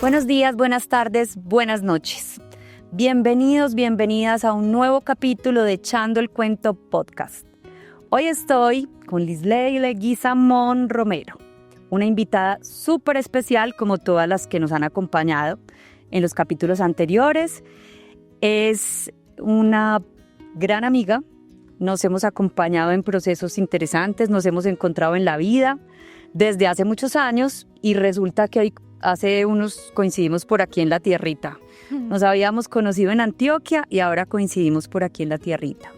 Buenos días, buenas tardes, buenas noches. Bienvenidos, bienvenidas a un nuevo capítulo de Echando el Cuento Podcast. Hoy estoy con Lisley Leguizamón Romero, una invitada súper especial como todas las que nos han acompañado en los capítulos anteriores. Es una gran amiga, nos hemos acompañado en procesos interesantes, nos hemos encontrado en la vida desde hace muchos años y resulta que hoy hace unos coincidimos por aquí en la tierrita. Nos habíamos conocido en Antioquia y ahora coincidimos por aquí en la tierrita.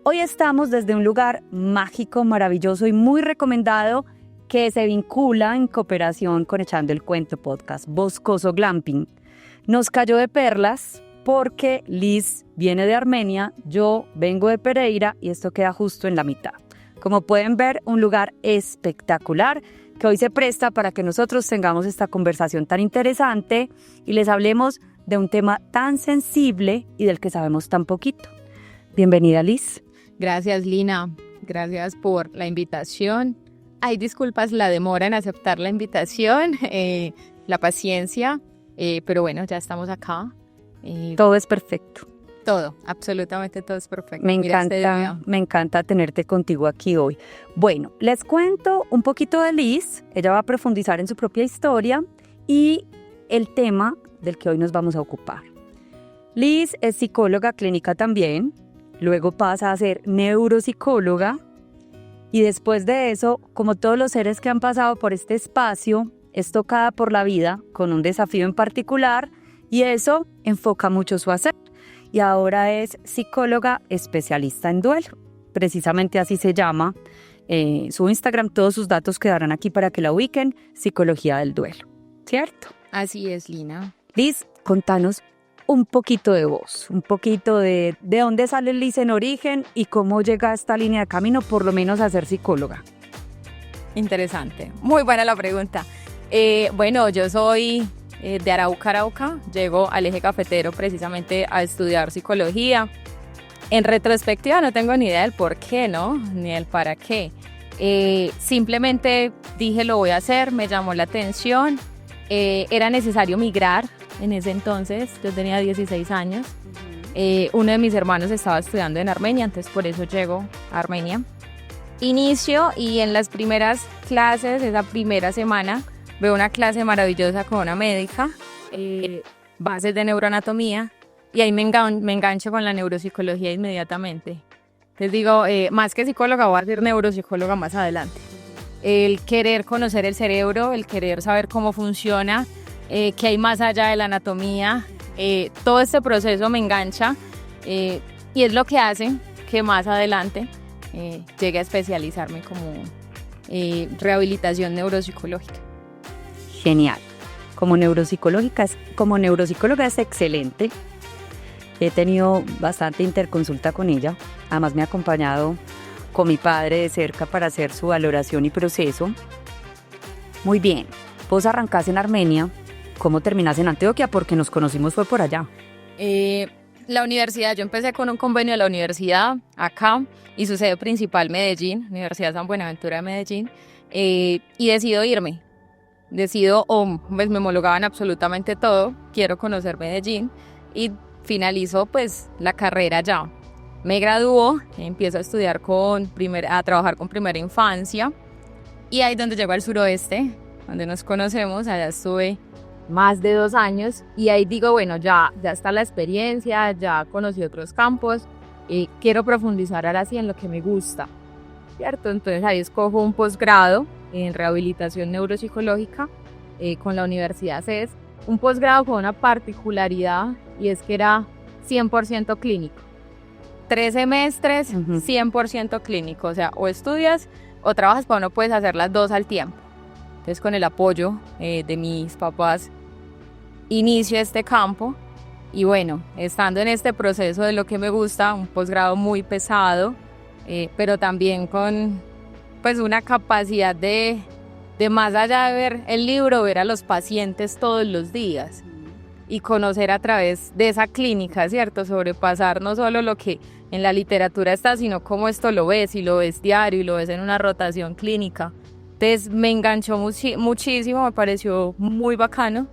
Hoy estamos desde un lugar mágico, maravilloso y muy recomendado que se vincula en cooperación con Echando el Cuento Podcast, Boscoso Glamping. Nos cayó de perlas porque Liz viene de Armenia, yo vengo de Pereira y esto queda justo en la mitad. Como pueden ver, un lugar espectacular que hoy se presta para que nosotros tengamos esta conversación tan interesante y les hablemos de un tema tan sensible y del que sabemos tan poquito. Bienvenida, Liz. Gracias, Lina. Gracias por la invitación. Ay, disculpas la demora en aceptar la invitación, la paciencia, pero bueno, ya estamos acá. Todo es perfecto. Todo, absolutamente todo es perfecto. Me encanta tenerte contigo aquí hoy. Bueno, les cuento un poquito de Liz. Ella va a profundizar en su propia historia y el tema del que hoy nos vamos a ocupar. Liz es psicóloga clínica también, luego pasa a ser neuropsicóloga y después de eso, como todos los seres que han pasado por este espacio, es tocada por la vida con un desafío en particular y eso enfoca mucho su hacer. Y ahora es psicóloga especialista en duelo. Precisamente así se llama su Instagram. Todos sus datos quedarán aquí para que la ubiquen. Psicología del duelo, ¿cierto? Así es, Lina. Liz, contanos un poquito de vos, un poquito de dónde sale Liz en origen y cómo llega a esta línea de camino, por lo menos a ser psicóloga. Interesante. Muy buena la pregunta. Bueno, yo soy de Arauca, llego al eje cafetero precisamente a estudiar psicología. En retrospectiva no tengo ni idea del por qué, ¿no? Ni del para qué. Simplemente dije lo voy a hacer, me llamó la atención. Era necesario migrar en ese entonces, yo tenía 16 años. Uno de mis hermanos estaba estudiando en Armenia, entonces por eso llego a Armenia. Inicio y en las primeras clases, esa primera semana, veo una clase maravillosa con una médica, bases de neuroanatomía, y ahí me engancho con la neuropsicología inmediatamente. Les digo, más que psicóloga, voy a ser neuropsicóloga más adelante. El querer conocer el cerebro, el querer saber cómo funciona, qué hay más allá de la anatomía, todo este proceso me engancha y es lo que hace que más adelante llegue a especializarme como rehabilitación neuropsicológica. Genial. Como neuropsicóloga es excelente. He tenido bastante interconsulta con ella. Además me ha acompañado con mi padre de cerca para hacer su valoración y proceso. Muy bien. Vos arrancás en Armenia. ¿Cómo terminás en Antioquia? Porque nos conocimos fue por allá. La universidad, yo empecé con un convenio de la universidad acá y su sede principal Medellín, Universidad San Buenaventura de Medellín, y decido irme. Pues me homologaban absolutamente todo, quiero conocer Medellín y finalizo pues la carrera allá. Me gradúo, empiezo a estudiar a trabajar con primera infancia y ahí donde llego al suroeste, donde nos conocemos, allá estuve más de 2 años y ahí digo, bueno, ya está la experiencia, ya conocí otros campos y quiero profundizar ahora sí en lo que me gusta, ¿cierto? Entonces ahí escojo un posgrado en rehabilitación neuropsicológica con la Universidad CES, un posgrado con una particularidad y es que era 100% clínico. 3 semestres, 100% clínico, o sea, o estudias o trabajas, pero no puedes hacer las dos al tiempo. Entonces con el apoyo de mis papás inicio este campo y bueno, estando en este proceso de lo que me gusta, un posgrado muy pesado, pero también con pues una capacidad de más allá de ver el libro, ver a los pacientes todos los días y conocer a través de esa clínica, ¿cierto? Sobrepasar no solo lo que en la literatura está, sino cómo esto lo ves, y lo ves diario y lo ves en una rotación clínica. Entonces me enganchó muchísimo, me pareció muy bacano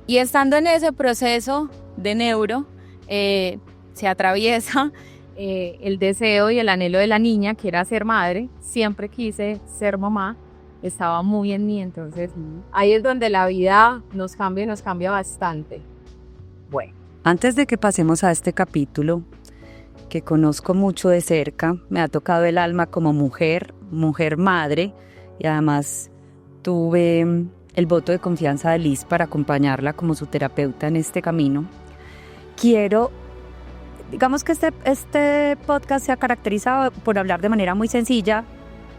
Y estando en ese proceso de neuro, se atraviesa el deseo y el anhelo de la niña, que era ser madre. Siempre quise ser mamá, estaba muy en mí, entonces ahí es donde la vida nos cambia bastante. Bueno, antes de que pasemos a este capítulo, que conozco mucho de cerca, me ha tocado el alma como mujer madre, y además tuve el voto de confianza de Liz para acompañarla como su terapeuta en este camino. Digamos que este podcast se ha caracterizado por hablar de manera muy sencilla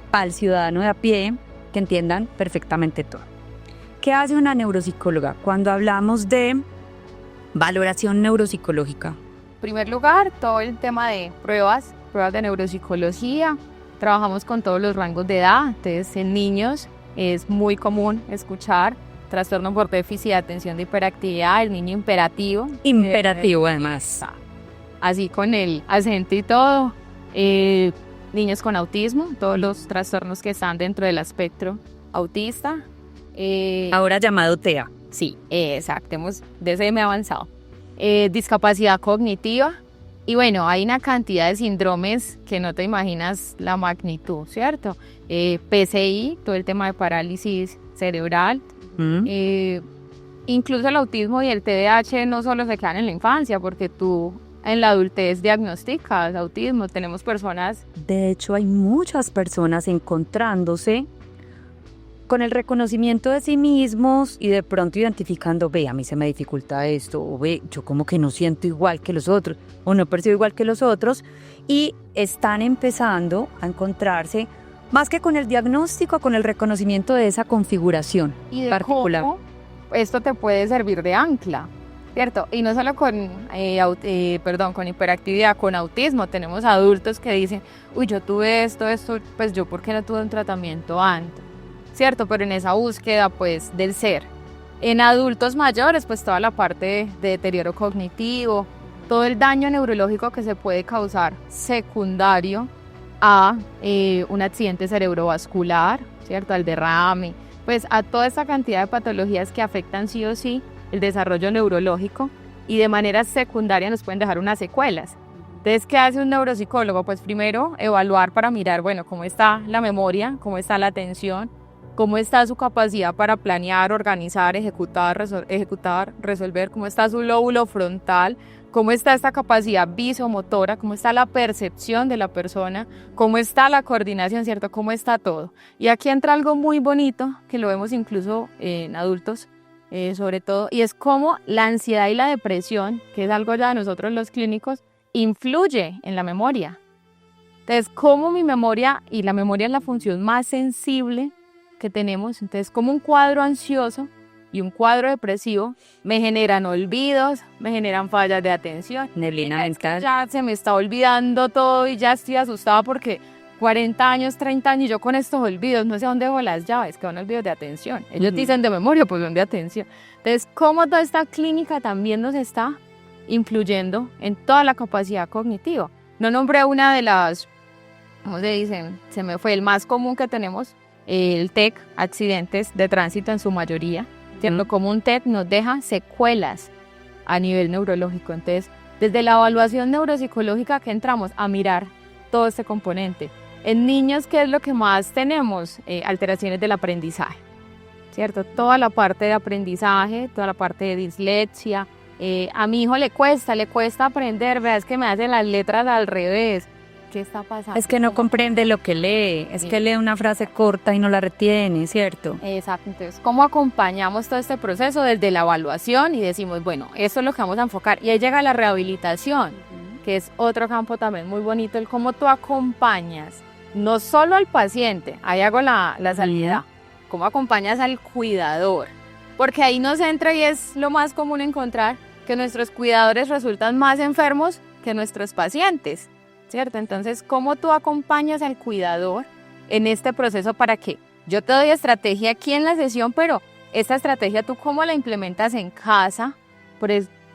para el ciudadano de a pie, que entiendan perfectamente todo. ¿Qué hace una neuropsicóloga cuando hablamos de valoración neuropsicológica? En primer lugar, todo el tema de pruebas de neuropsicología. Trabajamos con todos los rangos de edad. Entonces, en niños es muy común escuchar trastorno por déficit de atención de hiperactividad, el niño imperativo. Imperativo, además. Así con el acento y todo. Niños con autismo, todos los trastornos que están dentro del espectro autista. Ahora llamado TEA. Sí, exacto, hemos DSM avanzado. Discapacidad cognitiva. Y bueno, hay una cantidad de síndromes que no te imaginas la magnitud, ¿cierto? PCI, todo el tema de parálisis cerebral. Incluso el autismo y el TDAH no solo se quedan en la infancia, porque tú en la adultez diagnosticas autismo. Tenemos personas... De hecho, hay muchas personas encontrándose con el reconocimiento de sí mismos y de pronto identificando, ve, a mí se me dificulta esto, o ve, yo como que no siento igual que los otros, o no percibo igual que los otros, y están empezando a encontrarse más que con el diagnóstico, con el reconocimiento de esa configuración y de particular. Cómo esto te puede servir de ancla, ¿cierto? Y no solo con hiperactividad, con autismo. Tenemos adultos que dicen, uy, yo tuve esto, pues yo, ¿por qué no tuve un tratamiento antes? ¿Cierto? Pero en esa búsqueda, pues, del ser. En adultos mayores, pues, toda la parte de deterioro cognitivo, todo el daño neurológico que se puede causar secundario a un accidente cerebrovascular, ¿cierto? Al derrame, pues, a toda esta cantidad de patologías que afectan sí o sí el desarrollo neurológico y de manera secundaria nos pueden dejar unas secuelas. Entonces, ¿qué hace un neuropsicólogo? Pues primero evaluar para mirar, bueno, cómo está la memoria, cómo está la atención, cómo está su capacidad para planear, organizar, ejecutar, resolver, cómo está su lóbulo frontal, cómo está esta capacidad visomotora, cómo está la percepción de la persona, cómo está la coordinación, ¿cierto? Cómo está todo. Y aquí entra algo muy bonito, que lo vemos incluso en adultos, sobre todo, y es cómo la ansiedad y la depresión, que es algo ya de nosotros los clínicos, influye en la memoria. Entonces, cómo mi memoria, y la memoria es la función más sensible que tenemos, entonces como un cuadro ansioso y un cuadro depresivo me generan olvidos, me generan fallas de atención, Neblina mental. Ya se me está olvidando todo y ya estoy asustada porque 40 años, 30 años y yo con estos olvidos, no sé dónde dejo las llaves, que son olvidos de atención. Ellos dicen de memoria, pues son de atención. Entonces, cómo toda esta clínica también nos está influyendo en toda la capacidad cognitiva. No nombré una de las, ¿cómo se dicen? Se me fue el más común que tenemos, el TEC, accidentes de tránsito en su mayoría, ¿cierto? Como un TEC nos deja secuelas a nivel neurológico. Entonces, desde la evaluación neuropsicológica que entramos a mirar todo este componente. En niños, ¿qué es lo que más tenemos? Alteraciones del aprendizaje, ¿cierto? Toda la parte de aprendizaje, toda la parte de dislexia. A mi hijo le cuesta aprender, vea, es que me hacen las letras al revés. ¿Qué está pasando? Es que no comprende lo que lee, es que lee una frase corta y no la retiene, ¿cierto? Exacto, entonces, ¿cómo acompañamos todo este proceso desde la evaluación y decimos, bueno, esto es lo que vamos a enfocar? Y ahí llega la rehabilitación, que es otro campo también muy bonito, el cómo tú acompañas, no solo al paciente, ahí hago la salida, cómo acompañas al cuidador, porque ahí nos entra y es lo más común encontrar que nuestros cuidadores resultan más enfermos que nuestros pacientes, ¿cierto? Entonces, ¿cómo tú acompañas al cuidador en este proceso para que yo te doy estrategia aquí en la sesión, pero esta estrategia tú cómo la implementas en casa,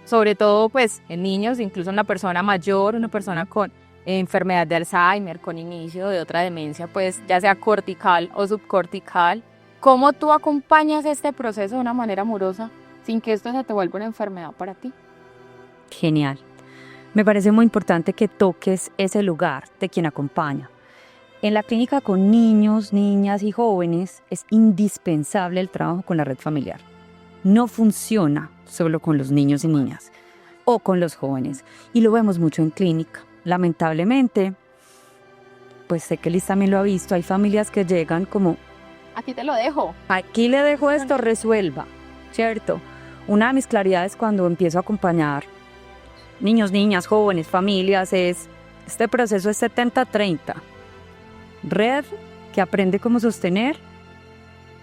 sobre todo pues en niños, incluso una persona mayor, una persona con enfermedad de Alzheimer, con inicio de otra demencia, pues ya sea cortical o subcortical? ¿Cómo tú acompañas este proceso de una manera amorosa sin que esto se te vuelva una enfermedad para ti. Genial. Me parece muy importante que toques ese lugar de quien acompaña. En la clínica con niños, niñas y jóvenes es indispensable el trabajo con la red familiar. No funciona solo con los niños y niñas o con los jóvenes. Y lo vemos mucho en clínica. Lamentablemente, pues sé que Liz también lo ha visto, hay familias que llegan como, Aquí te lo dejo. aquí le dejo esto, resuelva, ¿cierto? Una de mis claridades cuando empiezo a acompañar niños, niñas, jóvenes, familias es, este proceso es 70-30. Red, que aprende cómo sostener,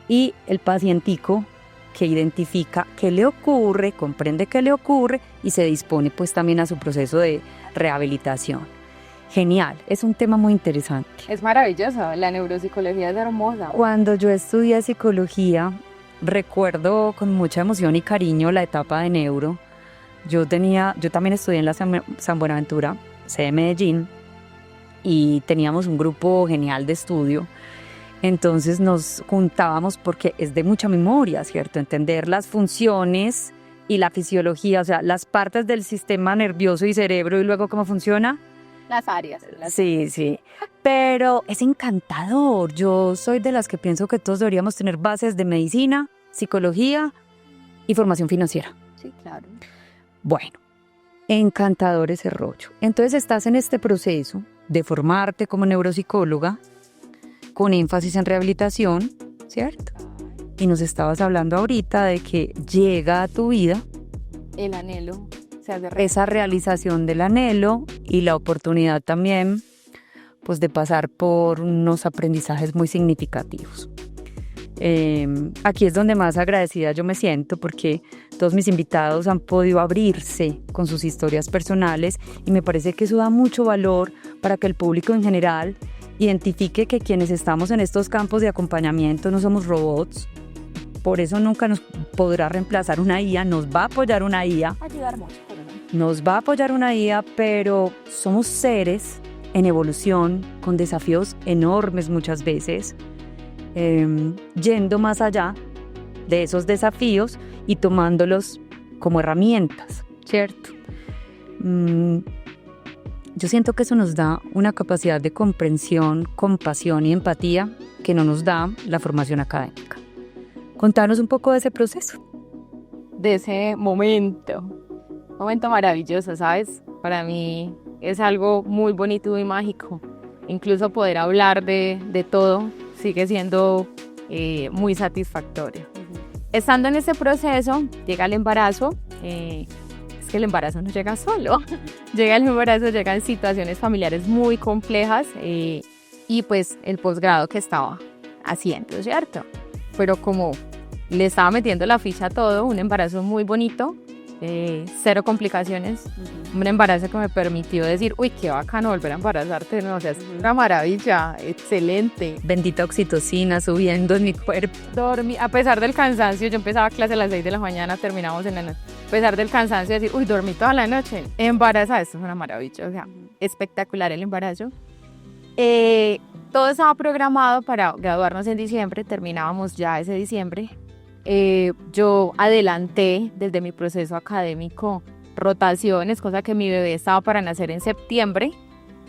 y el pacientico que identifica qué le ocurre, comprende qué le ocurre y se dispone pues también a su proceso de rehabilitación. Genial, es un tema muy interesante. Es maravilloso, la neuropsicología es hermosa. Cuando yo estudié psicología, recuerdo con mucha emoción y cariño la etapa de neuro. Yo también estudié en la San Buenaventura, sede de Medellín, y teníamos un grupo genial de estudio. Entonces nos juntábamos porque es de mucha memoria, ¿cierto? Entender las funciones y la fisiología, o sea, las partes del sistema nervioso y cerebro y luego cómo funciona. Las áreas. Sí, sí. Pero es encantador. Yo soy de las que pienso que todos deberíamos tener bases de medicina, psicología y formación financiera. Sí, claro. Bueno, encantador ese rollo. Entonces estás en este proceso de formarte como neuropsicóloga con énfasis en rehabilitación, ¿cierto? Y nos estabas hablando ahorita de que llega a tu vida El anhelo se hace esa realización del anhelo y la oportunidad también pues de pasar por unos aprendizajes muy significativos. Aquí es donde más agradecida yo me siento porque todos mis invitados han podido abrirse con sus historias personales y me parece que eso da mucho valor para que el público en general identifique que quienes estamos en estos campos de acompañamiento no somos robots. Por eso nunca nos podrá reemplazar una IA, nos va a apoyar una IA. ayudar mucho, pero no. Nos va a apoyar una IA, pero somos seres en evolución, con desafíos enormes muchas veces, yendo más allá de esos desafíos y tomándolos como herramientas, ¿cierto? Yo siento que eso nos da una capacidad de comprensión, compasión y empatía que no nos da la formación académica. Contanos un poco de ese proceso. De ese momento maravilloso, ¿sabes? Para mí es algo muy bonito y mágico. Incluso poder hablar de todo sigue siendo muy satisfactorio. Estando en ese proceso, llega el embarazo. Es que el embarazo no llega solo. Llega el embarazo, llegan situaciones familiares muy complejas y pues el posgrado que estaba haciendo, ¿cierto? Pero como le estaba metiendo la ficha a todo, un embarazo muy bonito, cero complicaciones, un embarazo que me permitió decir, uy, qué bacano volver a embarazarte, no, o sea, es una maravilla, excelente. Bendita oxitocina subiendo en mi cuerpo. Dormí, a pesar del cansancio, yo empezaba clase a las 6 de la mañana, terminamos en la noche, a pesar del cansancio, decir, uy, dormí toda la noche, embarazada, esto es una maravilla, o sea, espectacular el embarazo. Todo estaba programado para graduarnos en diciembre, terminábamos ya ese diciembre. Yo adelanté desde mi proceso académico rotaciones, cosa que mi bebé estaba para nacer en septiembre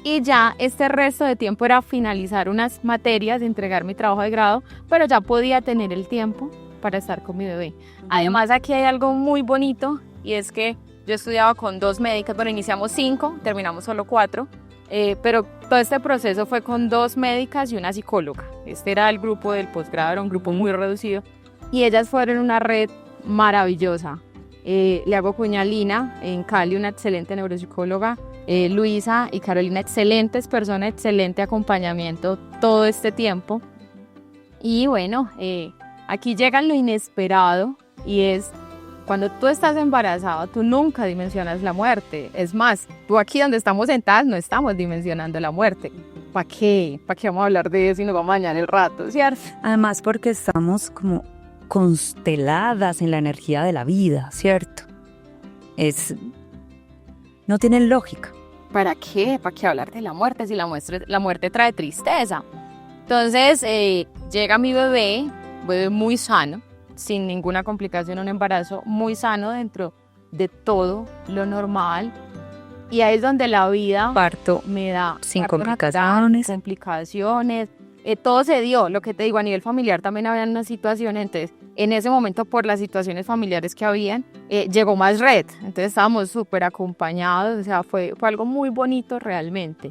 y ya este resto de tiempo era finalizar unas materias, entregar mi trabajo de grado, pero ya podía tener el tiempo para estar con mi bebé. Además aquí hay algo muy bonito y es que yo estudiaba con 2 médicas, bueno, iniciamos 5, terminamos solo 4, pero todo este proceso fue con 2 médicas y una psicóloga. Este era el grupo del posgrado, era un grupo muy reducido. Y ellas fueron una red maravillosa. Le hago cuña a Lina en Cali, una excelente neuropsicóloga. Luisa y Carolina, excelentes personas, excelente acompañamiento todo este tiempo. Y bueno, aquí llega lo inesperado y es cuando tú estás embarazada, tú nunca dimensionas la muerte. Es más, tú aquí donde estamos sentadas no estamos dimensionando la muerte. ¿Para qué? ¿Para qué vamos a hablar de eso y nos vamos a dañar el rato, ¿cierto? Además porque estamos como consteladas en la energía de la vida, ¿cierto? No tienen lógica. ¿Para qué? ¿Para qué hablar de la muerte si la muerte trae tristeza? Entonces llega mi bebé muy sano, sin ninguna complicación, un embarazo muy sano dentro de todo lo normal. Y ahí es donde la vida Parto me da sin complicaciones. Todo se dio, lo que te digo, a nivel familiar también había una situación, entonces en ese momento por las situaciones familiares que habían, llegó más red, entonces estábamos súper acompañados, o sea, fue algo muy bonito realmente.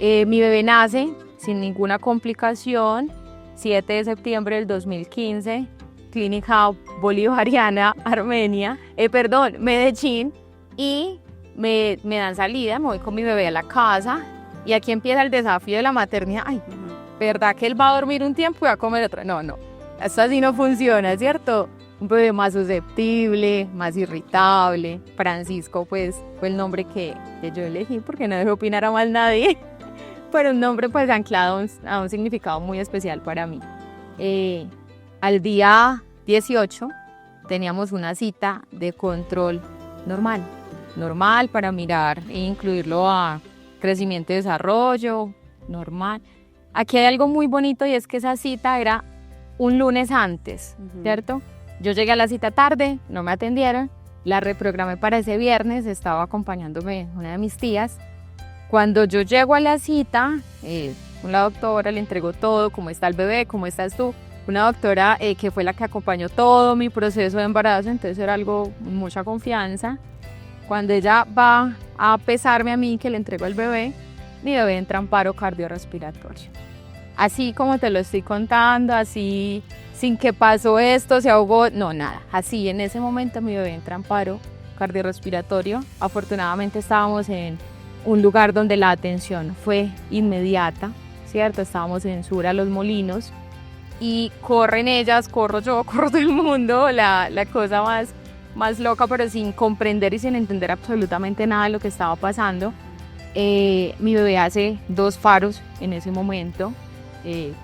Mi bebé nace sin ninguna complicación, 7 de septiembre del 2015, Clínica Bolivariana, Medellín, y me dan salida, me voy con mi bebé a la casa, y aquí empieza el desafío de la maternidad. Ay, ¿verdad que él va a dormir un tiempo y va a comer otro? No, esto así no funciona, ¿cierto? Un bebé más susceptible, más irritable. Francisco, pues, fue el nombre que yo elegí porque no dejé opinar a mal nadie, pero un nombre pues anclado a un significado muy especial para mí. Al día 18 teníamos una cita de control normal para mirar e incluirlo a crecimiento y desarrollo, normal. Aquí hay algo muy bonito y es que esa cita era un lunes antes, ¿cierto? Yo llegué a la cita tarde, no me atendieron, la reprogramé para ese viernes, estaba acompañándome una de mis tías. Cuando yo llego a la cita, una doctora le entregó todo, cómo está el bebé, cómo estás tú, una doctora que fue la que acompañó todo mi proceso de embarazo, entonces era algo con mucha confianza. Cuando ella va a pesarme a mí, que le entrego el bebé, mi bebé entra en paro cardiorrespiratorio. Así como te lo estoy contando, así sin que pasó esto, se ahogó, no, nada. Así en ese momento mi bebé entra en paro cardiorrespiratorio. Afortunadamente estábamos en un lugar donde la atención fue inmediata, ¿cierto? Estábamos en Sura, Los Molinos, y corren ellas, corro yo, corro todo el mundo, la cosa más loca, pero sin comprender y sin entender absolutamente nada de lo que estaba pasando. Mi bebé hace 2 faros en ese momento.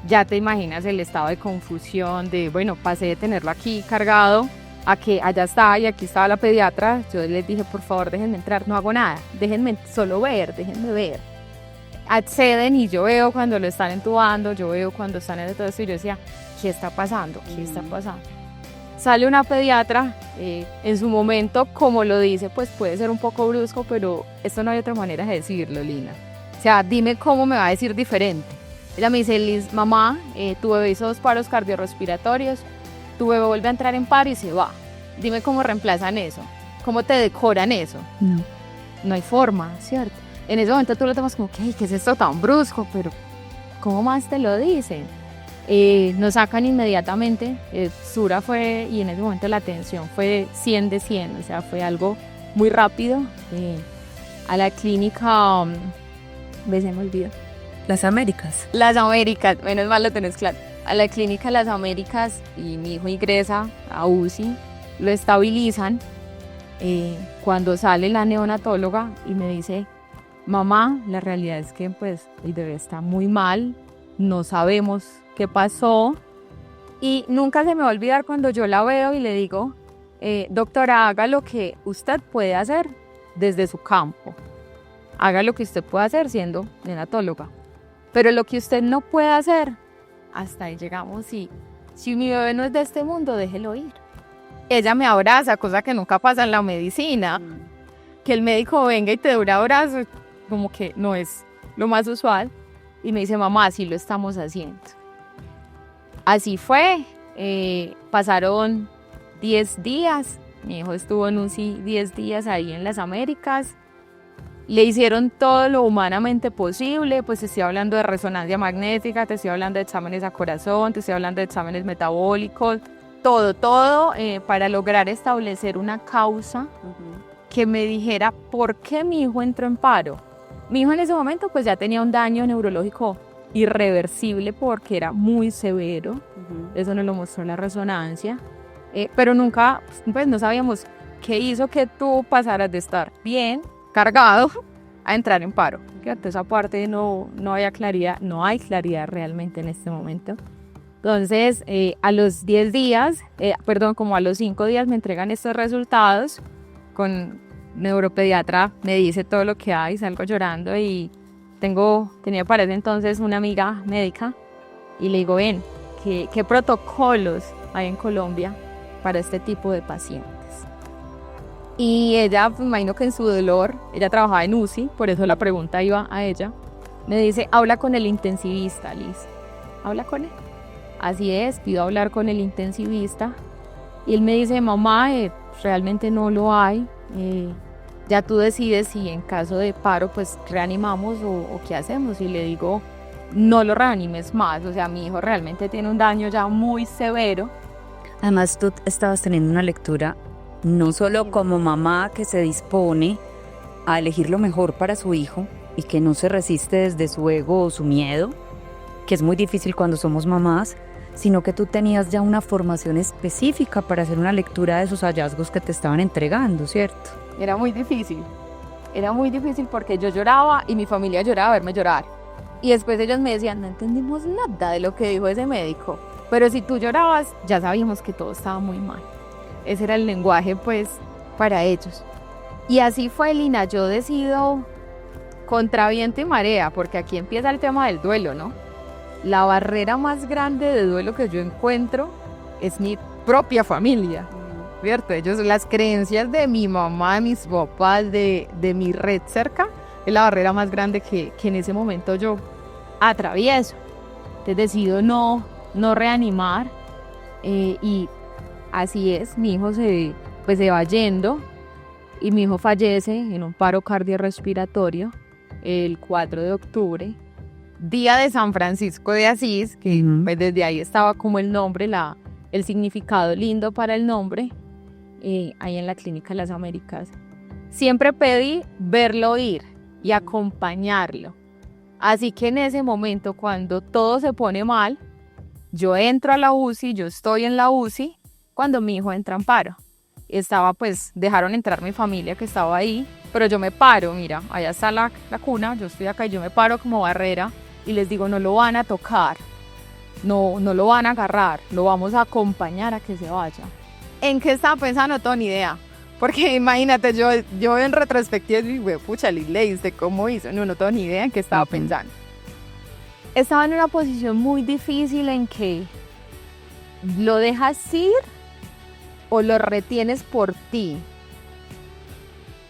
Ya te imaginas el estado de confusión de, bueno, pasé de tenerlo aquí cargado a que allá está y aquí estaba la pediatra. Yo les dije, por favor, déjenme entrar, no hago nada, déjenme solo ver, déjenme ver. Acceden y yo veo cuando lo están entubando, yo veo cuando están en todo esto y yo decía, ¿qué está pasando? ¿Qué está pasando? Sale una pediatra, en su momento, como lo dice, pues puede ser un poco brusco, pero esto no hay otra manera de decirlo, Lina. O sea, dime cómo me va a decir diferente. Ella me dice, Liz, mamá, tu bebé hizo 2 paros cardiorrespiratorios, tu bebé vuelve a entrar en paro y se va. Dime cómo reemplazan eso, cómo te decoran eso. No hay forma, ¿cierto? En ese momento tú lo tomas como, ¿qué es esto tan brusco? Pero, ¿cómo más te lo dicen? Nos sacan inmediatamente, Sura fue, y en ese momento la atención fue 100 de 100, o sea, fue algo muy rápido. A la clínica, se me olvidó. Las Américas, menos mal lo tenés claro. A la clínica Las Américas, y mi hijo ingresa a UCI, lo estabilizan. Cuando sale la neonatóloga y me dice, mamá, la realidad es que pues el bebé está muy mal, no sabemos qué pasó, y nunca se me va a olvidar cuando yo la veo y le digo, doctora, haga lo que usted puede hacer desde su campo, haga lo que usted puede hacer siendo neonatóloga, pero lo que usted no puede hacer, hasta ahí llegamos, y si mi bebé no es de este mundo, déjelo ir. Ella me abraza, cosa que nunca pasa en la medicina, que el médico venga y te dé un abrazo, como que no es lo más usual, y me dice, mamá, así lo estamos haciendo. Así fue, pasaron 10 días, mi hijo estuvo en UCI 10 días ahí en las Américas, le hicieron todo lo humanamente posible, pues te estoy hablando de resonancia magnética, te estoy hablando de exámenes a corazón, te estoy hablando de exámenes metabólicos, todo para lograr establecer una causa que me dijera por qué mi hijo entró en paro. Mi hijo en ese momento pues ya tenía un daño neurológico irreversible porque era muy severo, eso nos lo mostró la resonancia, pero nunca, pues no sabíamos qué hizo que tú pasaras de estar bien, cargado, a entrar en paro. Fíjate, esa parte no había claridad, no hay claridad realmente en este momento. Entonces, a los 10 días, como a los 5 días me entregan estos resultados, con neuropediatra me dice todo lo que hay, salgo llorando y tenía para ese entonces una amiga médica y le digo, ven, ¿qué protocolos hay en Colombia para este tipo de pacientes. Y ella, pues, imagino que en su dolor, ella trabajaba en UCI, por eso la pregunta iba a ella. Me dice, habla con el intensivista, Liz. Habla con él. Así es, pido hablar con el intensivista. Y él me dice, mamá, realmente no lo hay. Ya tú decides si en caso de paro, pues reanimamos o qué hacemos. Y le digo, no lo reanimes más. O sea, mi hijo realmente tiene un daño ya muy severo. Además, tú estabas teniendo una lectura no solo como mamá que se dispone a elegir lo mejor para su hijo y que no se resiste desde su ego o su miedo, que es muy difícil cuando somos mamás, sino que tú tenías ya una formación específica para hacer una lectura de esos hallazgos que te estaban entregando, ¿cierto? Era muy difícil porque yo lloraba y mi familia lloraba a verme llorar. Y después ellos me decían, no entendimos nada de lo que dijo ese médico, pero si tú llorabas, ya sabíamos que todo estaba muy mal. Ese era el lenguaje, pues, para ellos. Y así fue, Lina, yo decido contra viento y marea, porque aquí empieza el tema del duelo, ¿no? La barrera más grande de duelo que yo encuentro es mi propia familia, ¿cierto? Ellos, las creencias de mi mamá, de mis papás, de mi red cerca, es la barrera más grande que en ese momento yo atravieso. Entonces decido no reanimar y así es, mi hijo se va yendo y mi hijo fallece en un paro cardiorrespiratorio el 4 de octubre, día de San Francisco de Asís, que pues desde ahí estaba como el nombre, el significado lindo para el nombre, ahí en la Clínica de las Américas. Siempre pedí verlo ir y acompañarlo. Así que en ese momento, cuando todo se pone mal, yo entro a la UCI, yo estoy en la UCI, cuando mi hijo entra en paro. Estaba, pues, dejaron entrar mi familia que estaba ahí, pero yo me paro, mira, allá está la cuna, yo estoy acá y yo me paro como barrera y les digo, no lo van a tocar, no lo van a agarrar, lo vamos a acompañar a que se vaya. ¿En qué estaba pensando? No tengo ni idea, porque imagínate, yo en retrospectiva digo, pucha, Liz, ¿leíste cómo hizo? No tengo ni idea en qué estaba pensando. Estaba en una posición muy difícil en que lo dejas ir o lo retienes por ti.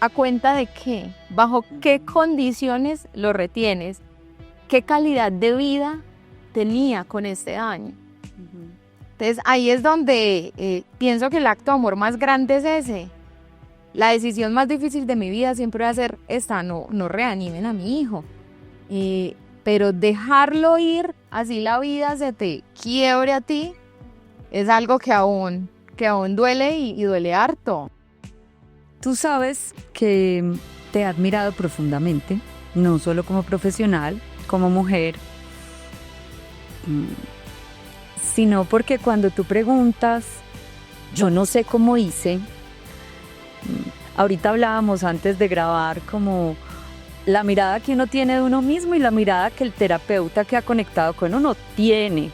¿A cuenta de qué? ¿Bajo qué condiciones lo retienes? ¿Qué calidad de vida tenía con este daño? Entonces ahí es donde pienso que el acto de amor más grande es ese. La decisión más difícil de mi vida siempre va a ser esta, no reanimen a mi hijo. Pero dejarlo ir, así la vida se te quiebre a ti, es algo que aún duele y duele harto. Tú sabes que te he admirado profundamente, no solo como profesional, como mujer, sino porque cuando tú preguntas, yo no sé cómo hice, ahorita hablábamos antes de grabar como la mirada que uno tiene de uno mismo y la mirada que el terapeuta que ha conectado con uno tiene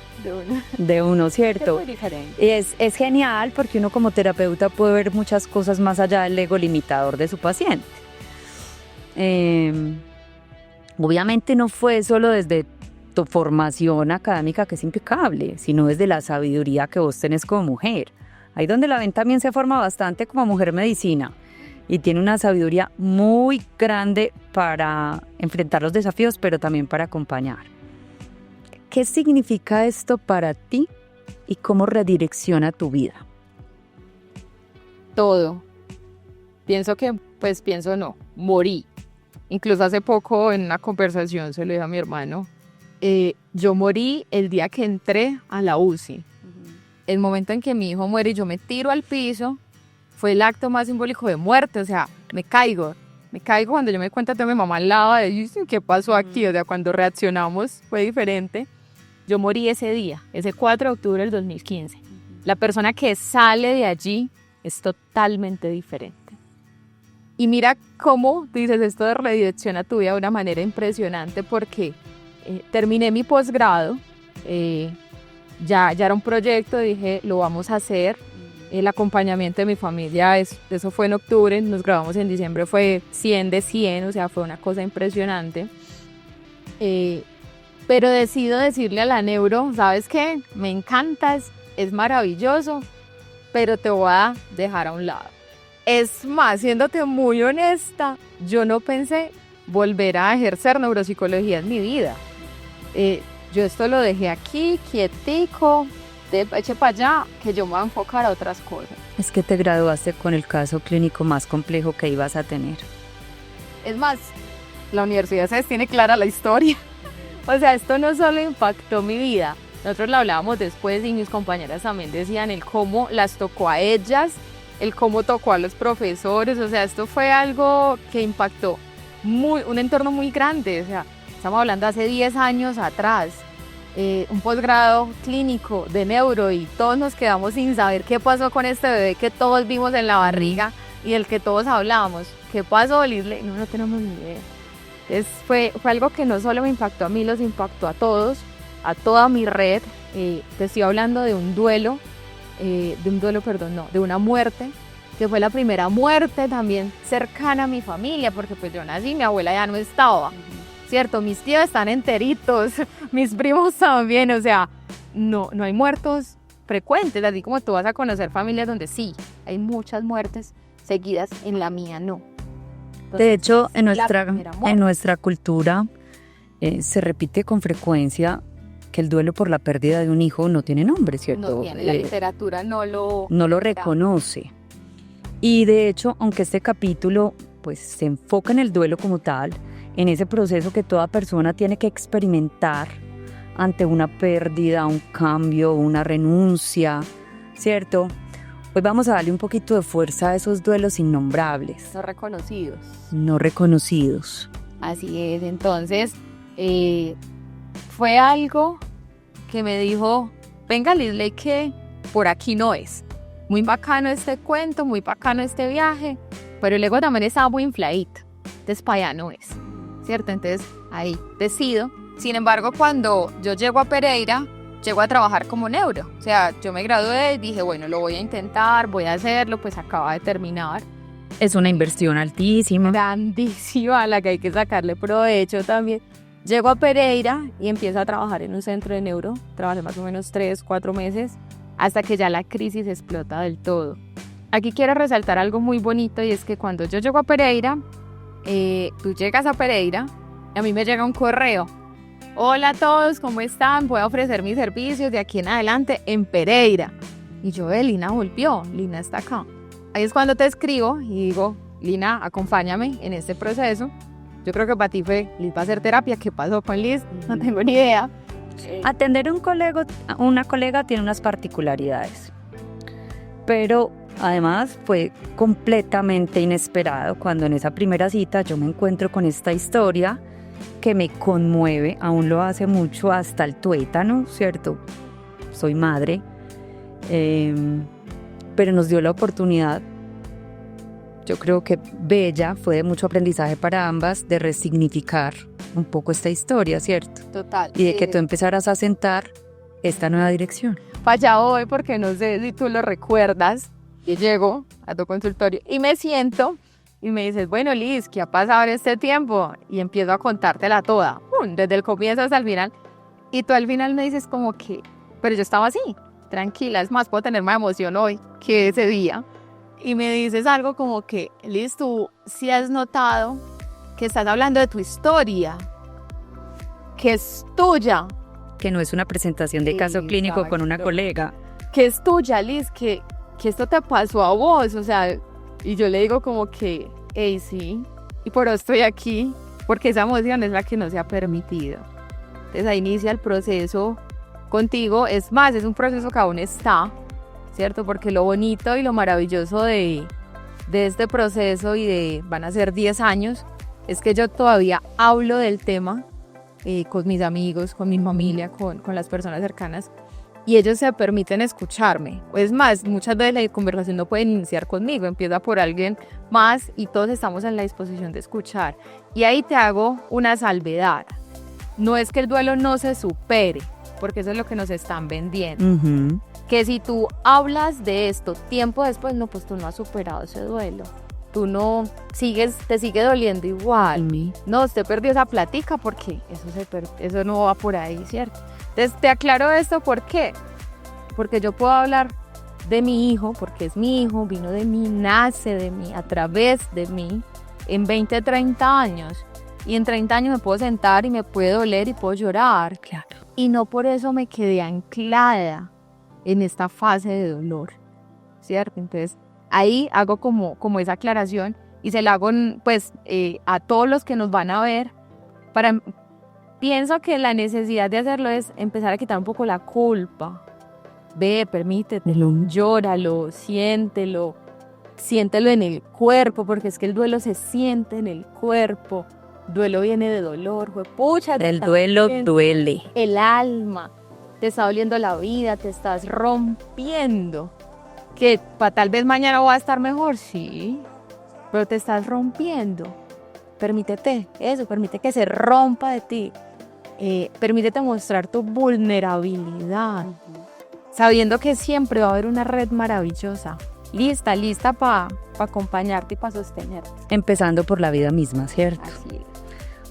de uno, ¿cierto? Es muy diferente. Es genial porque uno como terapeuta puede ver muchas cosas más allá del ego limitador de su paciente. Obviamente no fue solo desde tu formación académica, que es impecable, sino desde la sabiduría que vos tenés como mujer. Ahí donde la ven también se forma bastante como mujer medicina y tiene una sabiduría muy grande para enfrentar los desafíos, pero también para acompañar. ¿Qué significa esto para ti y cómo redirecciona tu vida? Todo. Morí. Incluso hace poco en una conversación se lo dije a mi hermano, yo morí el día que entré a la UCI. El momento en que mi hijo muere y yo me tiro al piso, fue el acto más simbólico de muerte, o sea, me caigo cuando yo me cuenta, tengo a mi mamá al lado, de ¿qué pasó aquí? O sea, cuando reaccionamos fue diferente. Yo morí ese día, ese 4 de octubre del 2015. La persona que sale de allí es totalmente diferente. Y mira cómo dices esto de redirecciona tu vida de una manera impresionante, porque terminé mi posgrado, ya era un proyecto, dije, lo vamos a hacer. El acompañamiento de mi familia, eso fue en octubre, nos grabamos en diciembre, fue 100 de 100, o sea, fue una cosa impresionante. Pero decido decirle a la neuro, ¿sabes qué? Me encanta, es maravilloso, pero te voy a dejar a un lado. Es más, siéndote muy honesta, yo no pensé volver a ejercer neuropsicología en mi vida. Yo esto lo dejé aquí, quietico, eche para allá, que yo me voy a enfocar a otras cosas. Es que te graduaste con el caso clínico más complejo que ibas a tener. Es más, la universidad se tiene clara la historia. O sea, esto no solo impactó mi vida, nosotros lo hablábamos después y mis compañeras también decían el cómo las tocó a ellas, el cómo tocó a los profesores, o sea, esto fue algo que impactó un entorno muy grande, o sea, estamos hablando hace 10 años atrás, un posgrado clínico de neuro y todos nos quedamos sin saber qué pasó con este bebé que todos vimos en la barriga y del que todos hablábamos. ¿Qué pasó, Lisley? No tenemos ni idea. Entonces fue algo que no solo me impactó a mí, los impactó a todos, a toda mi red. Te estoy hablando de un duelo, de una muerte, que fue la primera muerte también cercana a mi familia, porque pues yo nací, mi abuela ya no estaba, ¿cierto? Mis tíos están enteritos, mis primos también, o sea, no hay muertos frecuentes, así como tú vas a conocer familias donde sí, hay muchas muertes seguidas, en la mía no. Entonces, de hecho, en nuestra cultura se repite con frecuencia que el duelo por la pérdida de un hijo no tiene nombre, ¿cierto? No tiene, la literatura no lo reconoce. Y de hecho, aunque este capítulo pues se enfoca en el duelo como tal, en ese proceso que toda persona tiene que experimentar ante una pérdida, un cambio, una renuncia, ¿cierto? Hoy vamos a darle un poquito de fuerza a esos duelos innombrables. No reconocidos. Así es, entonces fue algo que me dijo, venga Lisley, que por aquí no es. Muy bacano este cuento, muy bacano este viaje, pero el ego también estaba muy infladito, entonces para allá no es, ¿cierto? Entonces ahí decido. Sin embargo, cuando yo llego a Pereira, llego a trabajar como neuro, o sea, yo me gradué y dije, bueno, lo voy a intentar, voy a hacerlo, pues acaba de terminar. Es una inversión altísima. Grandísima, a la que hay que sacarle provecho también. Llego a Pereira y empiezo a trabajar en un centro de neuro, trabajé más o menos 3-4 meses, hasta que ya la crisis explota del todo. Aquí quiero resaltar algo muy bonito y es que cuando yo llego a Pereira, tú llegas a Pereira, y a mí me llega un correo. Hola a todos, ¿cómo están? Voy a ofrecer mis servicios de aquí en adelante en Pereira. Y yo, Lina volvió, Lina está acá. Ahí es cuando te escribo y digo, Lina, acompáñame en este proceso. Yo creo que para ti fue, Liz va a hacer terapia. ¿Qué pasó con Liz? No tengo ni idea. Atender a una colega tiene unas particularidades, pero además fue completamente inesperado cuando en esa primera cita yo me encuentro con esta historia que me conmueve, aún lo hace mucho hasta el tuétano, ¿cierto? Soy madre, pero nos dio la oportunidad, yo creo que bella, fue de mucho aprendizaje para ambas, de resignificar un poco esta historia, ¿cierto? Total. Y de que tú empezaras a sentar esta nueva dirección. Para allá voy, porque no sé si tú lo recuerdas, y llego a tu consultorio y me siento y me dices, bueno Liz, ¿qué ha pasado en este tiempo? Y empiezo a contártela toda, desde el comienzo hasta el final. Y tú al final me dices como que, pero yo estaba así, tranquila, es más, puedo tener más emoción hoy que ese día. Y me dices algo como que, Liz, tú sí has notado que estás hablando de tu historia, que es tuya. Que no es una presentación de caso clínico con una colega. Que es tuya, Liz, que esto te pasó a vos, o sea, y yo le digo como que, hey, sí, y por eso estoy aquí, porque esa emoción es la que no se ha permitido. Entonces ahí inicia el proceso contigo, es más, es un proceso que aún está, ¿cierto? Porque lo bonito y lo maravilloso de este proceso van a ser 10 años, es que yo todavía hablo del tema con mis amigos, con mi familia, con las personas cercanas, y ellos se permiten escucharme. Es más, muchas veces la conversación no puede iniciar conmigo, empieza por alguien más y todos estamos en la disposición de escuchar. Y ahí te hago una salvedad. No es que el duelo no se supere, porque eso es lo que nos están vendiendo. Uh-huh. Que si tú hablas de esto tiempo después, no, pues tú no has superado ese duelo. Tú no te sigue doliendo igual. No, usted perdió esa plática porque eso no va por ahí, ¿cierto? Entonces te aclaro esto, ¿por qué? Porque yo puedo hablar de mi hijo, porque es mi hijo, vino de mí, nace de mí, a través de mí, en 20, 30 años. Y en 30 años me puedo sentar y me puede doler y puedo llorar. Claro. Y no por eso me quedé anclada en esta fase de dolor, ¿cierto? Entonces, ahí hago como esa aclaración y se la hago pues a todos los que nos van a ver. Pienso que la necesidad de hacerlo es empezar a quitar un poco la culpa. Ve, permítetelo, llóralo, siéntelo en el cuerpo, porque es que el duelo se siente en el cuerpo. Duelo viene de dolor, juepucha. El duelo duele. El alma, te está doliendo la vida, te estás rompiendo. Que tal vez mañana va a estar mejor, sí, pero te estás rompiendo. Permítete eso, permite que se rompa de ti. Permítete mostrar tu vulnerabilidad, sabiendo que siempre va a haber una red maravillosa, lista para acompañarte y para sostenerte. Empezando por la vida misma, ¿cierto? Así es.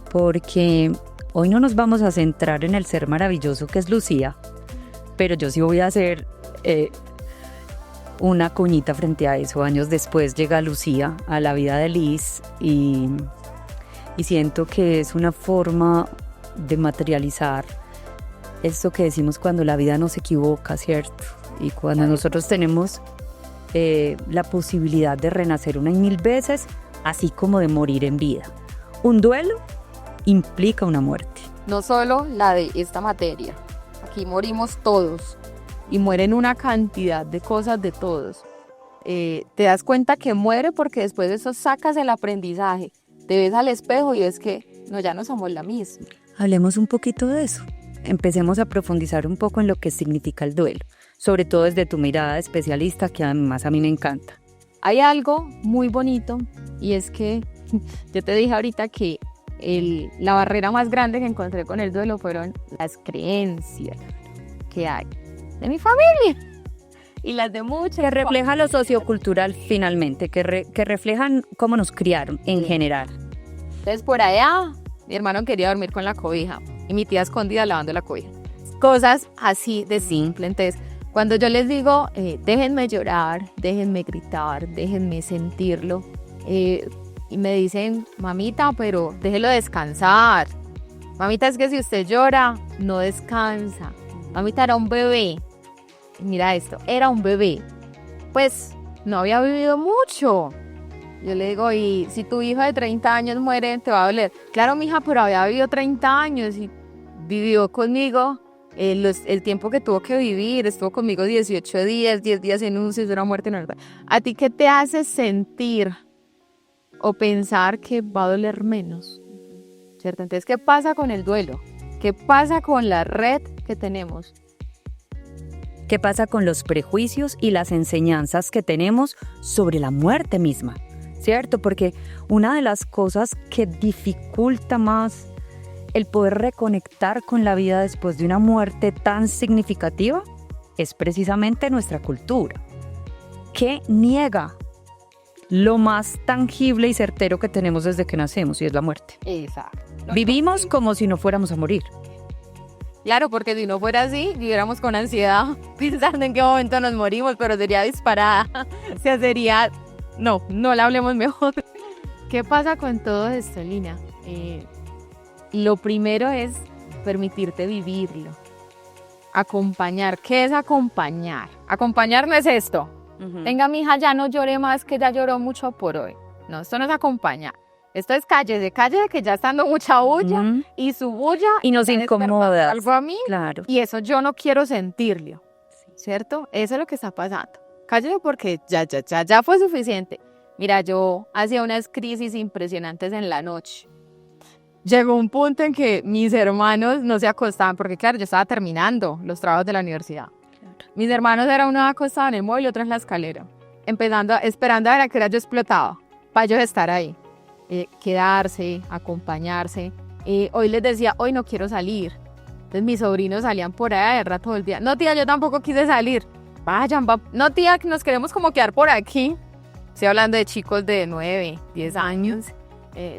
Porque hoy no nos vamos a centrar en el ser maravilloso que es Lucía, pero yo sí voy a hacer una cuñita frente a eso. Años después llega Lucía a la vida de Liz y siento que es una forma de materializar esto que decimos cuando la vida nos equivoca, ¿cierto? Y cuando nosotros tenemos la posibilidad de renacer una y mil veces, así como de morir en vida. Un duelo implica una muerte. No solo la de esta materia, aquí morimos todos y mueren una cantidad de cosas de todos. Te das cuenta que muere porque después de eso sacas el aprendizaje, te ves al espejo y ves que no, ya no somos la misma. Hablemos un poquito de eso. Empecemos a profundizar un poco en lo que significa el duelo, sobre todo desde tu mirada de especialista, que además a mí me encanta. Hay algo muy bonito y es que yo te dije ahorita que la barrera más grande que encontré con el duelo fueron las creencias que hay de mi familia y las de muchas. Que refleja lo sociocultural finalmente, que reflejan cómo nos criaron en general. Entonces por allá mi hermano quería dormir con la cobija y mi tía escondida lavando la cobija. Cosas así de simple. Entonces cuando yo les digo déjenme llorar, déjenme gritar, déjenme sentirlo, y me dicen, mamita, pero déjelo descansar. Mamita, es que si usted llora, no descansa. Mamita, era un bebé. Mira esto, era un bebé. Pues no había vivido mucho. Yo le digo, y si tu hijo de 30 años muere, te va a doler. Claro, mija, pero había vivido 30 años y vivió conmigo el tiempo que tuvo que vivir. Estuvo conmigo 18 días, 10 días en UCI, es una muerte normal. ¿A ti qué te hace sentir o pensar que va a doler menos? ¿Cierto? Entonces, ¿qué pasa con el duelo? ¿Qué pasa con la red que tenemos? ¿Qué pasa con los prejuicios y las enseñanzas que tenemos sobre la muerte misma? ¿Cierto? Porque una de las cosas que dificulta más el poder reconectar con la vida después de una muerte tan significativa es precisamente nuestra cultura, que niega lo más tangible y certero que tenemos desde que nacemos, y es la muerte. Exacto. Vivimos como si no fuéramos a morir. Claro, porque si no fuera así, viviéramos con ansiedad pensando en qué momento nos morimos, pero sería disparada. O sea, sería... No la hablemos mejor. ¿Qué pasa con todo esto, Lina? Lo primero es permitirte vivirlo. Acompañar. ¿Qué es acompañar? Acompañar no es esto. Venga, mija, ya no llore más, que ya lloró mucho por hoy. No, esto no es acompañar. Esto es cállese, que ya está dando mucha bulla y su bulla y nos incomoda algo a mí. Claro. Y eso yo no quiero sentirlo, ¿cierto? Eso es lo que está pasando. Cállese porque ya fue suficiente. Mira, yo hacía unas crisis impresionantes en la noche. Llegó un punto en que mis hermanos no se acostaban, porque claro, yo estaba terminando los trabajos de la universidad. Mis hermanos era uno acostado en el mueble y otro en la escalera, esperando a ver a qué hora yo explotaba, para ellos estar ahí, quedarse, acompañarse. Hoy les decía, hoy no quiero salir. Entonces mis sobrinos salían por ahí de rato todo el día. No, tía, yo tampoco quise salir. Vayan, no, tía, que nos queremos como quedar por aquí. Estoy hablando de chicos de 9, 10 años.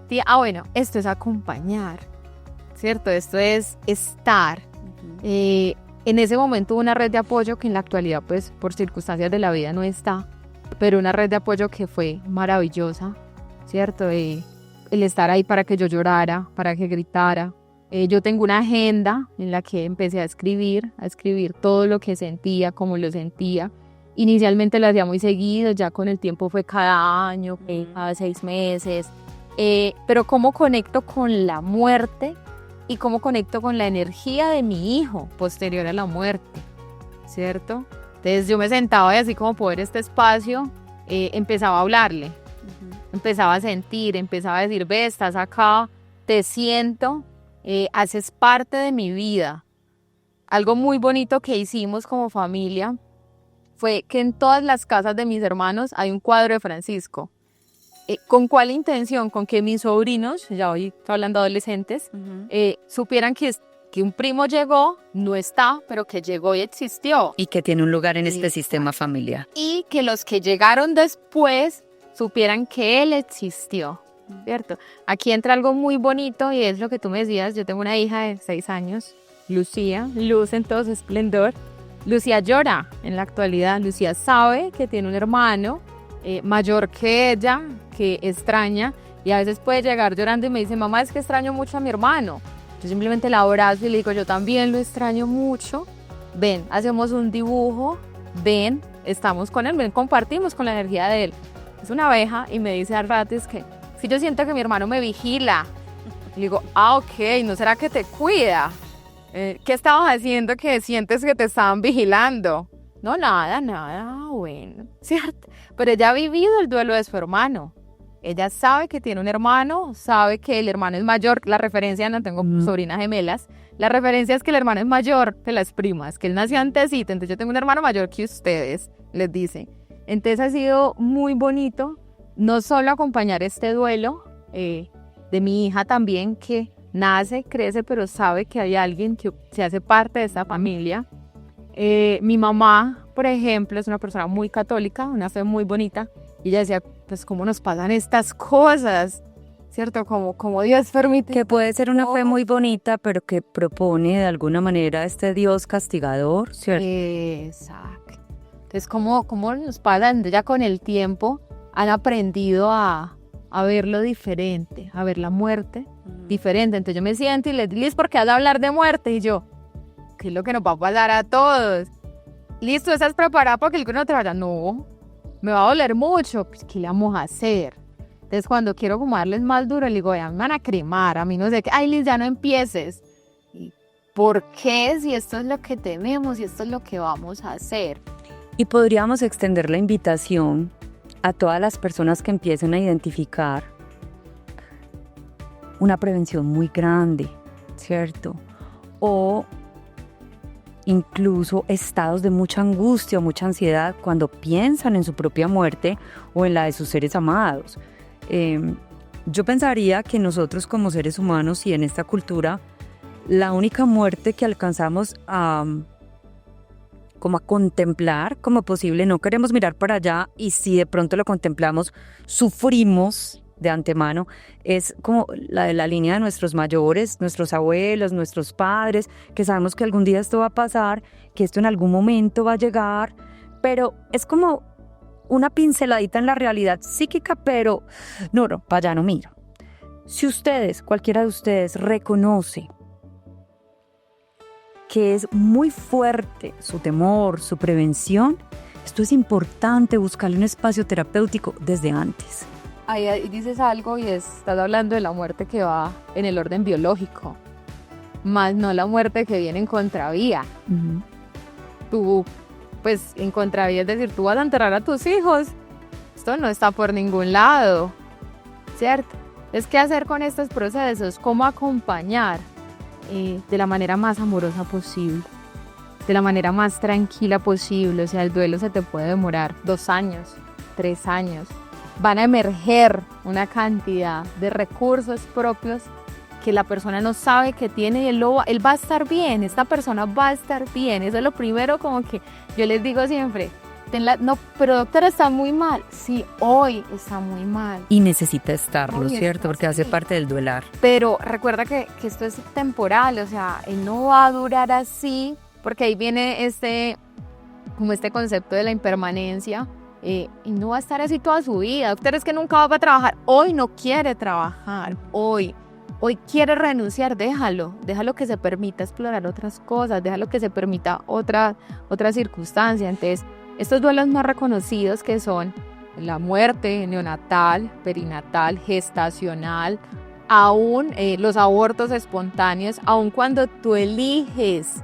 Tía, bueno, esto es acompañar, ¿cierto? Esto es estar. En ese momento hubo una red de apoyo que en la actualidad, pues por circunstancias de la vida no está, pero una red de apoyo que fue maravillosa, ¿cierto? El estar ahí para que yo llorara, para que gritara. Yo tengo una agenda en la que empecé a escribir todo lo que sentía, cómo lo sentía. Inicialmente lo hacía muy seguido, ya con el tiempo fue cada año, cada 6 meses. Pero cómo conecto con la muerte y cómo conecto con la energía de mi hijo posterior a la muerte, ¿cierto? Entonces yo me sentaba y así como por este espacio, empezaba a hablarle, empezaba a sentir, empezaba a decir, ve, estás acá, te siento, haces parte de mi vida. Algo muy bonito que hicimos como familia fue que en todas las casas de mis hermanos hay un cuadro de Francisco. ¿Con cuál intención? Con que mis sobrinos, ya hoy estoy hablando de adolescentes, supieran que un primo llegó, no está, pero que llegó y existió. Y que tiene un lugar en este sistema familiar. Y que los que llegaron después supieran que él existió, ¿cierto? Aquí entra algo muy bonito y es lo que tú me decías. Yo tengo una hija de 6 años, Lucía, luz en todo su esplendor. Lucía llora en la actualidad. Lucía sabe que tiene un hermano mayor que ella, que extraña, y a veces puede llegar llorando y me dice, mamá, es que extraño mucho a mi hermano. Yo simplemente la abrazo y le digo, yo también lo extraño mucho. Ven, hacemos un dibujo, ven, estamos con él, ven, compartimos con la energía de él. Es una abeja y me dice al rato, es que si yo siento que mi hermano me vigila. Le digo, ok, ¿no será que te cuida? ¿Qué estabas haciendo que sientes que te estaban vigilando? No, nada, bueno, ¿cierto? Pero ella ha vivido el duelo de su hermano. Ella sabe que tiene un hermano, sabe que el hermano es mayor. La referencia, no tengo sobrinas gemelas, la referencia es que el hermano es mayor que las primas, que él nació antesito, entonces yo tengo un hermano mayor que ustedes, les dice. Entonces ha sido muy bonito, no solo acompañar este duelo de mi hija también, que nace, crece, pero sabe que hay alguien que se hace parte de esta familia. Mi mamá, por ejemplo, es una persona muy católica, una fe muy bonita, y ella decía, pues cómo nos pasan estas cosas, ¿cierto? Como Dios permite. Que puede ser una fe muy bonita, pero que propone de alguna manera este Dios castigador, ¿cierto? Exacto. Entonces, ¿cómo nos pasan? Ya con el tiempo han aprendido a verlo diferente, a ver la muerte diferente. Entonces yo me siento y les digo, Liz, ¿por qué vas a hablar de muerte? Y yo, ¿qué es lo que nos va a pasar a todos? Listo, ¿estás preparada para que el no te vaya? No, me va a doler mucho. Pues, ¿qué le vamos a hacer? Entonces, cuando quiero como darles más duro, le digo, ya me van a cremar, a mí no sé qué. Ay, Liz, ya no empieces. ¿Y por qué? Si esto es lo que tememos y esto es lo que vamos a hacer. Y podríamos extender la invitación a todas las personas que empiecen a identificar una prevención muy grande, ¿cierto? O incluso estados de mucha angustia o mucha ansiedad cuando piensan en su propia muerte o en la de sus seres amados. Yo pensaría que nosotros como seres humanos y en esta cultura, la única muerte que alcanzamos como a contemplar como posible, no queremos mirar para allá, y si de pronto lo contemplamos, sufrimos de antemano, es como la de la línea de nuestros mayores, nuestros abuelos, nuestros padres, que sabemos que algún día esto va a pasar, que esto en algún momento va a llegar, pero es como una pinceladita en la realidad psíquica, pero no, para allá no miro. Si ustedes, cualquiera de ustedes, reconoce que es muy fuerte su temor, su prevención, esto es importante buscarle un espacio terapéutico desde antes. Ahí dices algo y estás hablando de la muerte que va en el orden biológico, más no la muerte que viene en contravía. Tú, pues en contravía, es decir, tú vas a enterrar a tus hijos, esto no está por ningún lado, ¿cierto? Es qué hacer con estos procesos, cómo acompañar de la manera más amorosa posible, de la manera más tranquila posible. O sea, el duelo se te puede demorar 2 años, 3 años. Van a emerger una cantidad de recursos propios que la persona no sabe que tiene y él va a estar bien, esta persona va a estar bien. Eso es lo primero, como que yo les digo siempre, no, pero doctora, está muy mal. Sí, hoy está muy mal. Y necesita estarlo, ¿cierto? Porque hace parte del duelar. Pero recuerda que esto es temporal, o sea, él no va a durar así porque ahí viene como este concepto de la impermanencia, y no va a estar así toda su vida. Usted es que nunca va a trabajar, hoy no quiere trabajar, hoy quiere renunciar, déjalo que se permita explorar otras cosas, déjalo que se permita otra circunstancia. Entonces, estos duelos más reconocidos que son la muerte neonatal, perinatal, gestacional, aún los abortos espontáneos, aún cuando tú eliges,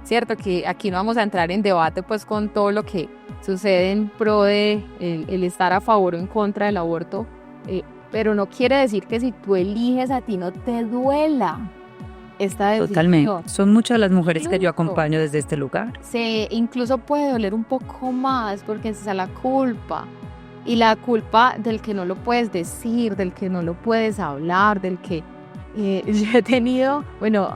¿cierto? Que aquí no vamos a entrar en debate pues con todo lo que sucede en pro de el estar a favor o en contra del aborto, pero no quiere decir que si tú eliges a ti no te duela esta decisión. Totalmente. Son muchas las mujeres que yo acompaño desde este lugar. Incluso puede doler un poco más porque está la culpa. Y la culpa del que no lo puedes decir, del que no lo puedes hablar, del que yo he tenido, bueno,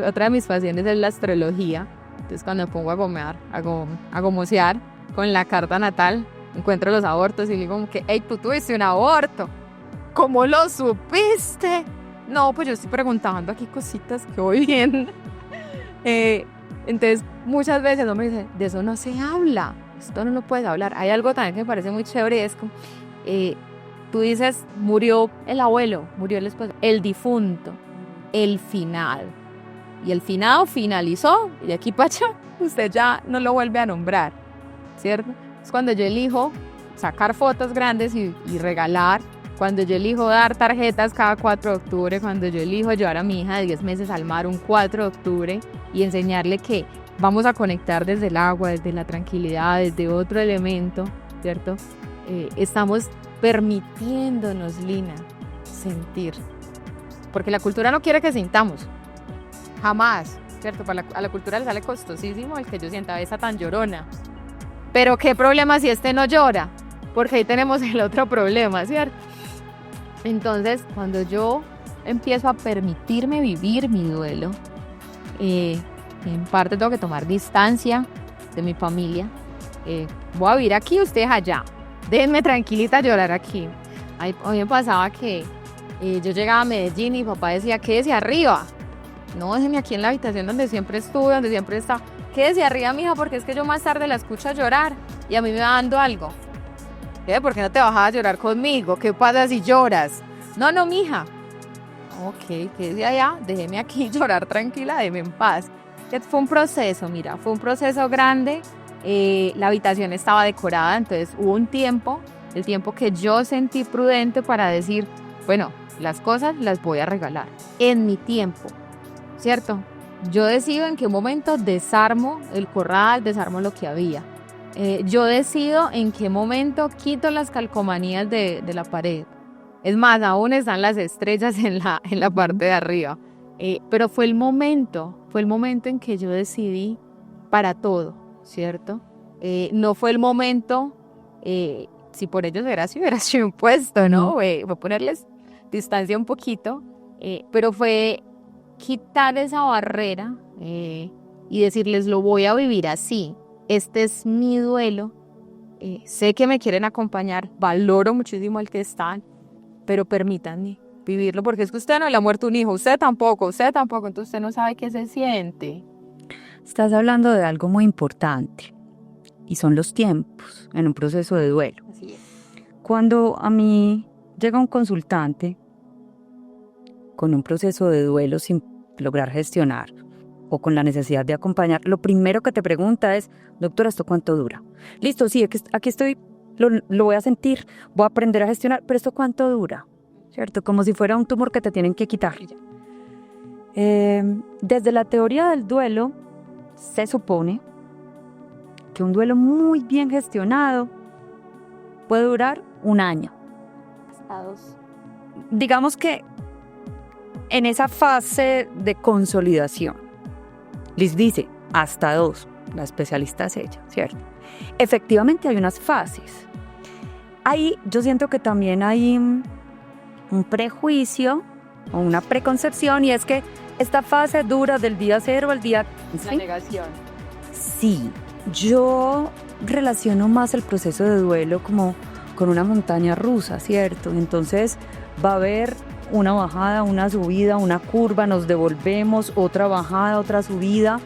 otra de mis pasiones es la astrología. Entonces cuando me pongo a gomosear con la carta natal, encuentro los abortos y digo como que, hey, tú tuviste un aborto, ¿cómo lo supiste? No, pues yo estoy preguntando aquí cositas que voy viendo. Entonces muchas veces no me dicen, de eso no se habla. Esto no lo puedes hablar. Hay algo también que me parece muy chévere, es como, tú dices, murió el abuelo, murió el esposo, el difunto, el final. Y el finado finalizó, y de aquí para allá, usted ya no lo vuelve a nombrar, ¿cierto? Es cuando yo elijo sacar fotos grandes y regalar, cuando yo elijo dar tarjetas cada 4 de octubre, cuando yo elijo llevar a mi hija de 10 meses al mar un 4 de octubre y enseñarle que vamos a conectar desde el agua, desde la tranquilidad, desde otro elemento, ¿cierto? Estamos permitiéndonos, Lina, sentir. Porque la cultura no quiere que sintamos. Jamás, ¿cierto? A la cultura le sale costosísimo el que yo sienta esa tan llorona. Pero ¿qué problema si no llora? Porque ahí tenemos el otro problema, ¿cierto? Entonces, cuando yo empiezo a permitirme vivir mi duelo, en parte tengo que tomar distancia de mi familia. Voy a vivir aquí, ustedes allá. Déjenme tranquilita llorar aquí. Hoy me pasaba que yo llegaba a Medellín y mi papá decía, quédese arriba. No, déjenme aquí en la habitación donde siempre estuve, donde siempre está. Quédese arriba, mija, porque es que yo más tarde la escucho llorar y a mí me va dando algo. ¿Qué? ¿Por qué no te bajas a llorar conmigo? ¿Qué pasa si lloras? No, mija. Ok, quédese allá, déjeme aquí llorar tranquila, déjeme en paz. Fue un proceso, mira, fue un proceso grande. La habitación estaba decorada, entonces hubo un tiempo, el tiempo que yo sentí prudente para decir, bueno, las cosas las voy a regalar en mi tiempo, ¿cierto? Yo decido en qué momento desarmo el corral, desarmo lo que había. Yo decido en qué momento quito las calcomanías de la pared. Es más, aún están las estrellas en la parte de arriba. Pero fue el momento en que yo decidí para todo, ¿cierto? No fue el momento, si por ellos hubiera sido impuesto, ¿no? Fue ponerles distancia un poquito, pero fue quitar esa barrera y decirles, lo voy a vivir así, este es mi duelo, sé que me quieren acompañar, valoro muchísimo al que están, pero permítanme vivirlo, porque es que usted no le ha muerto un hijo, usted tampoco, entonces usted no sabe qué se siente. Estás hablando de algo muy importante, y son los tiempos en un proceso de duelo. Así es. Cuando a mí llega un consultante con un proceso de duelo sin lograr gestionar o con la necesidad de acompañar, lo primero que te pregunta es, doctora, ¿esto cuánto dura? Listo, sí, aquí estoy, lo voy a sentir, voy a aprender a gestionar, pero ¿esto cuánto dura? ¿Cierto? Como si fuera un tumor que te tienen que quitar. Desde la teoría del duelo, se supone que un duelo muy bien gestionado puede durar 1 año. Hasta 2. Digamos que en esa fase de consolidación, les dice hasta 2, la especialista es ella, ¿cierto? Efectivamente hay unas fases. Ahí yo siento que también hay un prejuicio o una preconcepción, y es que esta fase dura del día 0 al día 15. La negación. Sí, yo relaciono más el proceso de duelo como con una montaña rusa, ¿cierto? Entonces va a haber una bajada, una subida, una curva, nos devolvemos, otra bajada, otra subida,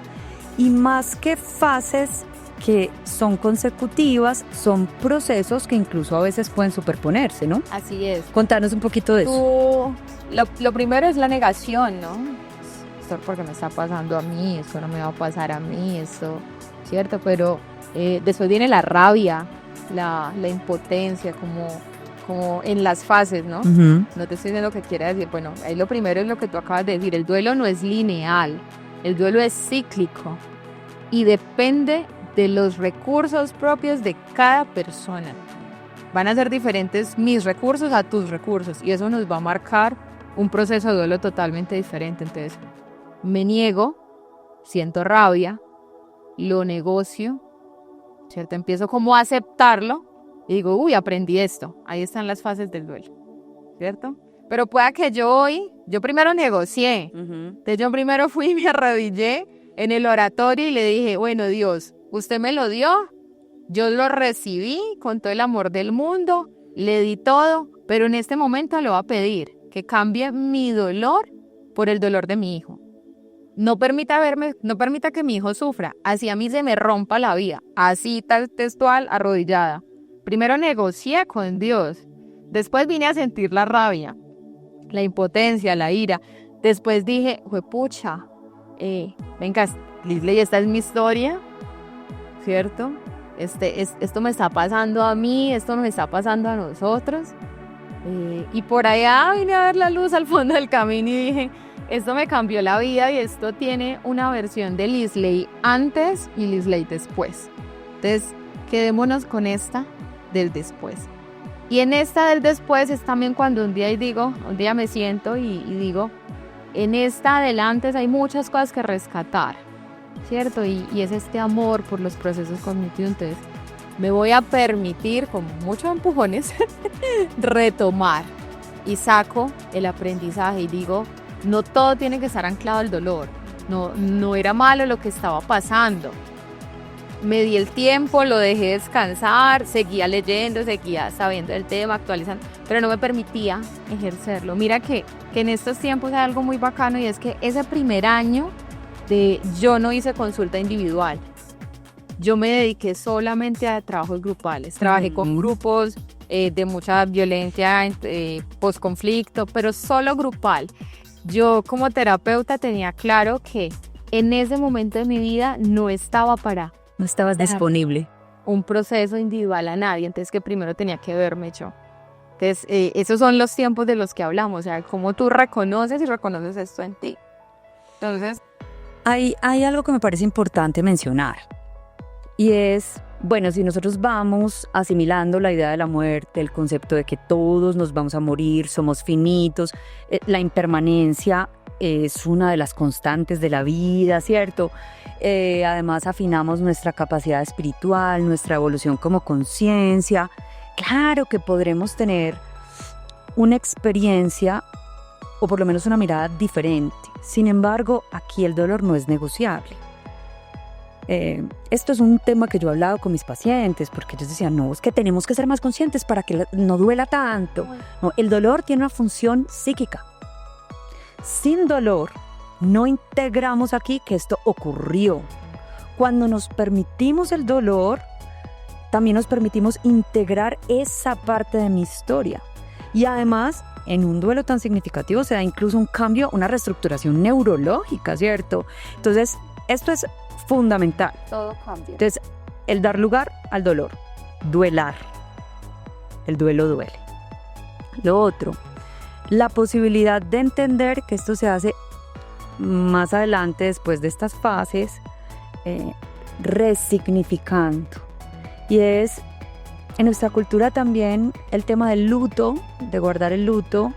Y más que fases que son consecutivas, son procesos que incluso a veces pueden superponerse, ¿no? Así es. Contanos un poquito de eso. Lo primero es la negación, ¿no? Esto porque me está pasando a mí, esto no me va a pasar a mí, esto, ¿cierto? Pero después viene la rabia, la impotencia, como en las fases, ¿no? Uh-huh. No te estoy diciendo lo que quiere decir. Bueno, ahí lo primero es lo que tú acabas de decir. El duelo no es lineal, el duelo es cíclico y depende de los recursos propios de cada persona. Van a ser diferentes mis recursos a tus recursos y eso nos va a marcar un proceso de duelo totalmente diferente. Entonces, me niego, siento rabia, lo negocio, ¿cierto? Empiezo como a aceptarlo y digo, uy, aprendí esto. Ahí están las fases del duelo, ¿cierto? Pero pueda que yo primero negocié. Uh-huh. Entonces yo primero fui y me arrodillé en el oratorio y le dije, bueno, Dios, usted me lo dio, yo lo recibí con todo el amor del mundo, le di todo, pero en este momento le voy a pedir que cambie mi dolor por el dolor de mi hijo. No permita que mi hijo sufra, así a mí se me rompa la vida, así tal textual, arrodillada. Primero negocié con Dios, después vine a sentir la rabia, la impotencia, la ira. Después dije, juepucha, venga, Lisley, esta es mi historia, ¿cierto? Esto me está pasando a mí, esto nos está pasando a nosotros. Y por allá vine a ver la luz al fondo del camino y dije, esto me cambió la vida y esto tiene una versión de Lisley antes y Lisley después. Entonces, quedémonos con esta del después. Y en esta del después es también cuando un día me siento y digo, en esta adelante hay muchas cosas que rescatar, ¿cierto? Y es este amor por los procesos cognitivos. Entonces, me voy a permitir, con muchos empujones, retomar y saco el aprendizaje y digo, no todo tiene que estar anclado al dolor, no era malo lo que estaba pasando. Me di el tiempo, lo dejé descansar, seguía leyendo, seguía sabiendo el tema, actualizando, pero no me permitía ejercerlo. Mira que en estos tiempos hay algo muy bacano y es que ese primer año yo no hice consulta individual. Yo me dediqué solamente a trabajos grupales. Trabajé con grupos de mucha violencia post-conflicto, pero solo grupal. Yo como terapeuta tenía claro que en ese momento de mi vida no estaba para... No estabas disponible. Un proceso individual a nadie, entonces que primero tenía que verme yo. Entonces, esos son los tiempos de los que hablamos, o sea, cómo tú reconoces esto en ti. Entonces... Hay algo que me parece importante mencionar, y es, bueno, si nosotros vamos asimilando la idea de la muerte, el concepto de que todos nos vamos a morir, somos finitos, la impermanencia es una de las constantes de la vida, ¿cierto? Además afinamos nuestra capacidad espiritual, nuestra evolución como conciencia. Claro que podremos tener una experiencia o por lo menos una mirada diferente. Sin embargo, aquí el dolor no es negociable. Esto es un tema que yo he hablado con mis pacientes porque ellos decían, no, es que tenemos que ser más conscientes para que no duela tanto. No, el dolor tiene una función psíquica. Sin dolor, no integramos aquí que esto ocurrió. Cuando nos permitimos el dolor, también nos permitimos integrar esa parte de mi historia. Y además, en un duelo tan significativo se da incluso un cambio, una reestructuración neurológica, ¿cierto? Entonces, esto es fundamental. Todo cambia. Entonces, el dar lugar al dolor, duelar. El duelo duele. Lo otro, la posibilidad de entender que esto se hace más adelante, después de estas fases, resignificando. Y es, en nuestra cultura también, el tema del luto, de guardar el luto,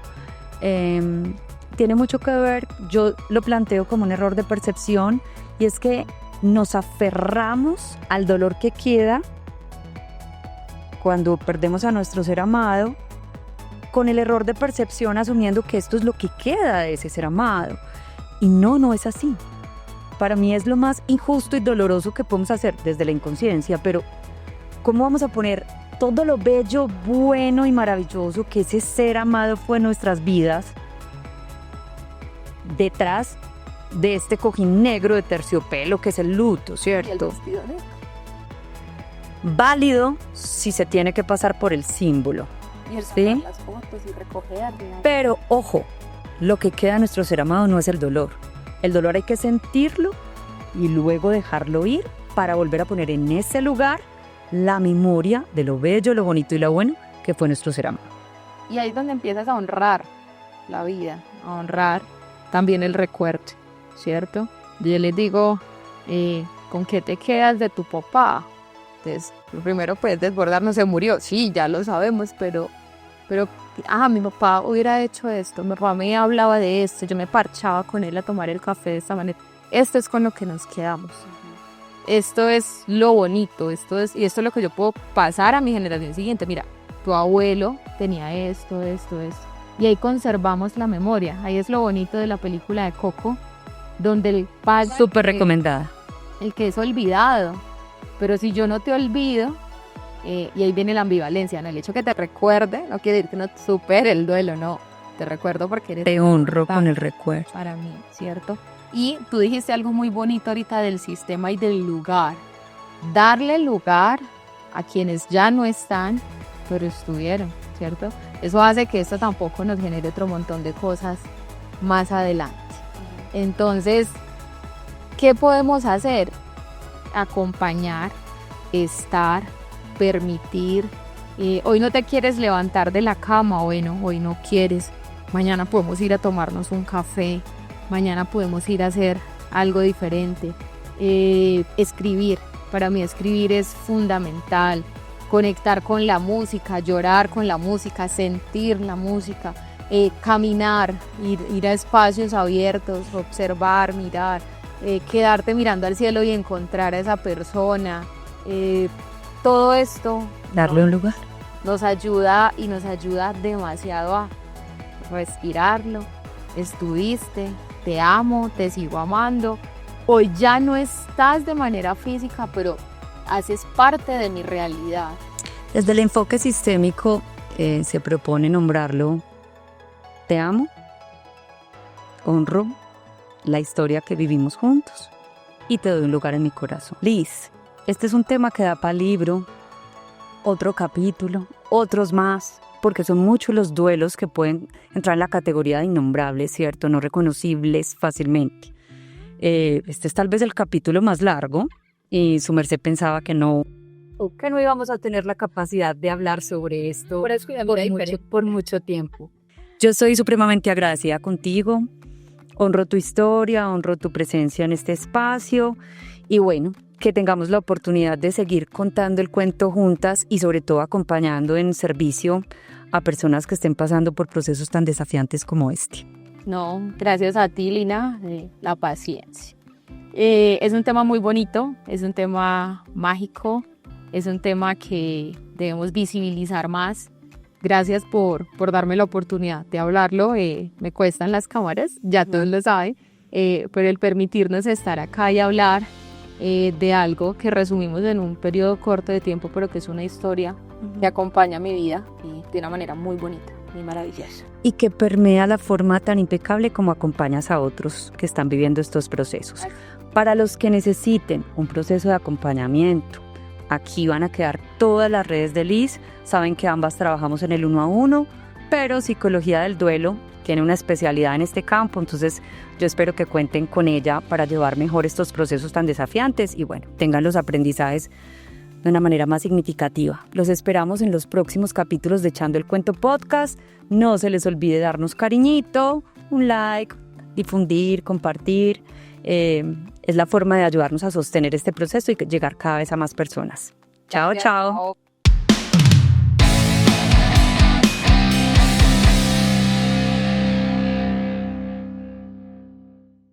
tiene mucho que ver, yo lo planteo como un error de percepción, y es que nos aferramos al dolor que queda cuando perdemos a nuestro ser amado, con el error de percepción asumiendo que esto es lo que queda de ese ser amado. Y no es así. Para mí es lo más injusto y doloroso que podemos hacer desde la inconsciencia, pero ¿cómo vamos a poner todo lo bello, bueno y maravilloso que ese ser amado fue en nuestras vidas detrás de este cojín negro de terciopelo que es el luto, ¿cierto? Válido si se tiene que pasar por el símbolo, ¿sí? Las fotos y recogerlas. Pero ojo, lo que queda a nuestro ser amado no es el dolor. El dolor hay que sentirlo y luego dejarlo ir para volver a poner en ese lugar la memoria de lo bello, lo bonito y lo bueno que fue nuestro ser amado. Y ahí es donde empiezas a honrar la vida, a honrar también el recuerdo, ¿cierto? Yo les digo, ¿con qué te quedas de tu papá? Entonces, lo primero pues desbordarnos, se murió, sí, ya lo sabemos, pero mi papá hubiera hecho esto, mi papá me hablaba de esto, yo me parchaba con él a tomar el café de esta manera. Esto es con lo que nos quedamos. Esto es lo bonito, esto es lo que yo puedo pasar a mi generación siguiente. Mira, tu abuelo tenía esto. Y ahí conservamos la memoria. Ahí es lo bonito de la película de Coco, donde el padre... Súper recomendada. El que es olvidado. Pero si yo no te olvido, y ahí viene la ambivalencia, ¿no? El hecho que te recuerde no quiere decir que no supere el duelo, no. Te recuerdo porque eres... Te honro con el recuerdo. Para mí, ¿cierto? Y tú dijiste algo muy bonito ahorita del sistema y del lugar. Darle lugar a quienes ya no están, pero estuvieron, ¿cierto? Eso hace que esto tampoco nos genere otro montón de cosas más adelante. Entonces, ¿qué podemos hacer? Acompañar, estar, permitir. Hoy no te quieres levantar de la cama, bueno, hoy no quieres. Mañana podemos ir a tomarnos un café. Mañana podemos ir a hacer algo diferente. Escribir, para mí escribir es fundamental. Conectar con la música, llorar con la música, sentir la música, caminar, ir a espacios abiertos, observar, mirar, quedarte mirando al cielo y encontrar a esa persona. Todo esto darle un lugar. Nos ayuda y nos ayuda demasiado a respirarlo. Estuviste, te amo, te sigo amando. Hoy ya no estás de manera física, pero haces parte de mi realidad. Desde el enfoque sistémico se propone nombrarlo: te amo, honro la historia que vivimos juntos y te doy un lugar en mi corazón. Liz, este es un tema que da para libro, otro capítulo, otros más, porque son muchos los duelos que pueden entrar en la categoría de innombrables, ¿cierto? No reconocibles fácilmente. Este es tal vez el capítulo más largo y su merced pensaba que no íbamos a tener la capacidad de hablar sobre esto por mucho tiempo. Yo soy supremamente agradecida contigo, honro tu historia, honro tu presencia en este espacio y bueno, que tengamos la oportunidad de seguir contando el cuento juntas y sobre todo acompañando en servicio a personas que estén pasando por procesos tan desafiantes como este. No, gracias a ti, Lina, la paciencia. Es un tema muy bonito, es un tema mágico, es un tema que debemos visibilizar más. Gracias por darme la oportunidad de hablarlo. Me cuestan las cámaras, ya todos lo saben, pero el permitirnos estar acá y hablar de algo que resumimos en un periodo corto de tiempo, pero que es una historia que acompaña mi vida de una manera muy bonita, muy maravillosa. Y que permea la forma tan impecable como acompañas a otros que están viviendo estos procesos. Para los que necesiten un proceso de acompañamiento, aquí van a quedar todas las redes de Liz. Saben que ambas trabajamos en el 1 a 1, pero Psicología del Duelo tiene una especialidad en este campo, entonces yo espero que cuenten con ella para llevar mejor estos procesos tan desafiantes y bueno, tengan los aprendizajes de una manera más significativa. Los esperamos en los próximos capítulos de Echando el Cuento Podcast. No se les olvide darnos cariñito, un like, difundir, compartir. Es la forma de ayudarnos a sostener este proceso y llegar cada vez a más personas. Chao, chao.